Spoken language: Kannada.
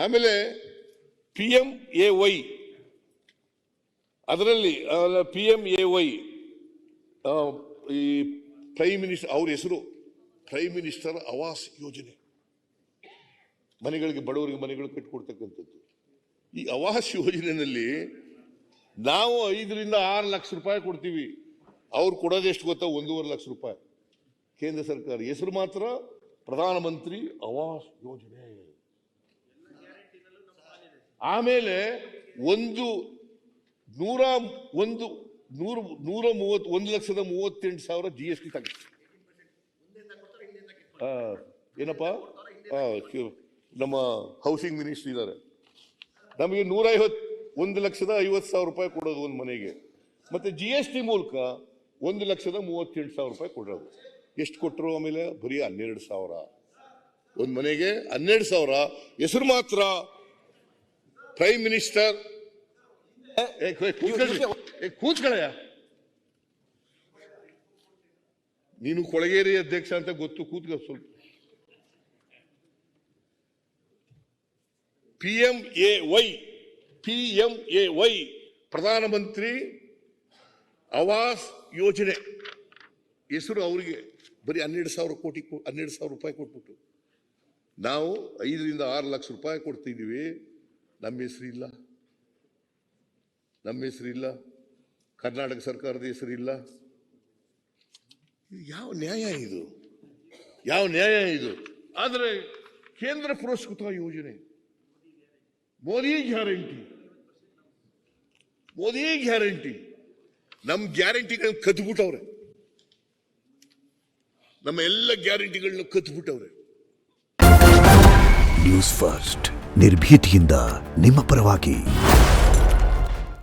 ಆಮೇಲೆ PMAY ಅದರಲ್ಲಿ PMAY ಈ ಪ್ರೈಮ್ ಮಿನಿಸ್ಟರ್ ಅವ್ರ ಹೆಸರು ಪ್ರೈಮ್ ಮಿನಿಸ್ಟರ್ ಆವಾಸ್ ಯೋಜನೆ, ಮನೆಗಳಿಗೆ ಬಡವರಿಗೆ ಮನೆಗಳು ಕಟ್ಟಿಕೊಡ್ತಕ್ಕಂಥದ್ದು. ಈ ಆವಾಸ್ ಯೋಜನೆಯಲ್ಲಿ ನಾವು 5 ರಿಂದ 6 ಲಕ್ಷ ರೂಪಾಯಿ ಕೊಡ್ತೀವಿ. ಅವ್ರು ಕೊಡೋದು ಎಷ್ಟು ಗೊತ್ತಾ? 1.5 ಲಕ್ಷ ರೂಪಾಯಿ. ಕೇಂದ್ರ ಸರ್ಕಾರ ಹೆಸರು ಮಾತ್ರ ಪ್ರಧಾನಮಂತ್ರಿ ಆವಾಸ್ ಯೋಜನೆ. ಆಮೇಲೆ 1,138,000 GST ತಗ್ಗಿ. ಏನಪ್ಪ ನಮ್ಮ ಹೌಸಿಂಗ್ ಮಿನಿಸ್ಟರ್ ಇದ್ದಾರೆ, ನಮಗೆ 1,50,50,000 ರೂಪಾಯಿ ಕೊಡೋದು ಒಂದು ಮನೆಗೆ, ಮತ್ತೆ GST ಮೂಲಕ 1,38,000 ರೂಪಾಯಿ ಕೊಡೋದು. ಎಷ್ಟು ಕೊಟ್ಟರು? ಆಮೇಲೆ ಬರೀ 12,000 ಒಂದು ಮನೆಗೆ 12,000. ಹೆಸರು ಮಾತ್ರ ಪ್ರೈಮ್ ಮಿನಿಸ್ಟರ್. ಕೂತ್ಕೊಳ್ಳಯ್ಯ, ನೀನು ಕೊಳಗೇರಿ ಅಧ್ಯಕ್ಷ ಅಂತ ಗೊತ್ತು, ಕೂತ್ಕೊ ಸ್ವಲ್ಪ. PMAY ಪ್ರಧಾನಮಂತ್ರಿ ಆವಾಸ್ ಯೋಜನೆ ಹೆಸರು ಅವರಿಗೆ ಬರೀ 12,000 ರೂಪಾಯಿ ಕೊಟ್ಬಿಟ್ಟು ನಾವು 5 ರಿಂದ 6 ಲಕ್ಷ ರೂಪಾಯಿ ಕೊಡ್ತಿದ್ದೀವಿ. ನಮ್ಮ ಹೆಸರಿಲ್ಲ, ಕರ್ನಾಟಕ ಸರ್ಕಾರದ ಹೆಸರಿಲ್ಲ. ಯಾವ ನ್ಯಾಯ ಇದು? ಆದರೆ ಕೇಂದ್ರ ಪುರಸ್ಕೃತ ಯೋಜನೆ, ಮೋದಿ ಗ್ಯಾರಂಟಿ, ನಮ್ಮ ಗ್ಯಾರಂಟಿಗಳನ್ನ ಕದ್ಬಿಟ್ಟವ್ರೆ, ನಮ್ಮ ಎಲ್ಲ ಗ್ಯಾರಂಟಿಗಳನ್ನ ಕದ್ಬಿಟ್ಟವ್ರೆ. ನ್ಯೂಸ್ ಫಸ್ಟ್ ನಿರ್ಭೀತಿಯಿಂದ ನಿಮ್ಮ ಪರವಾಗಿ.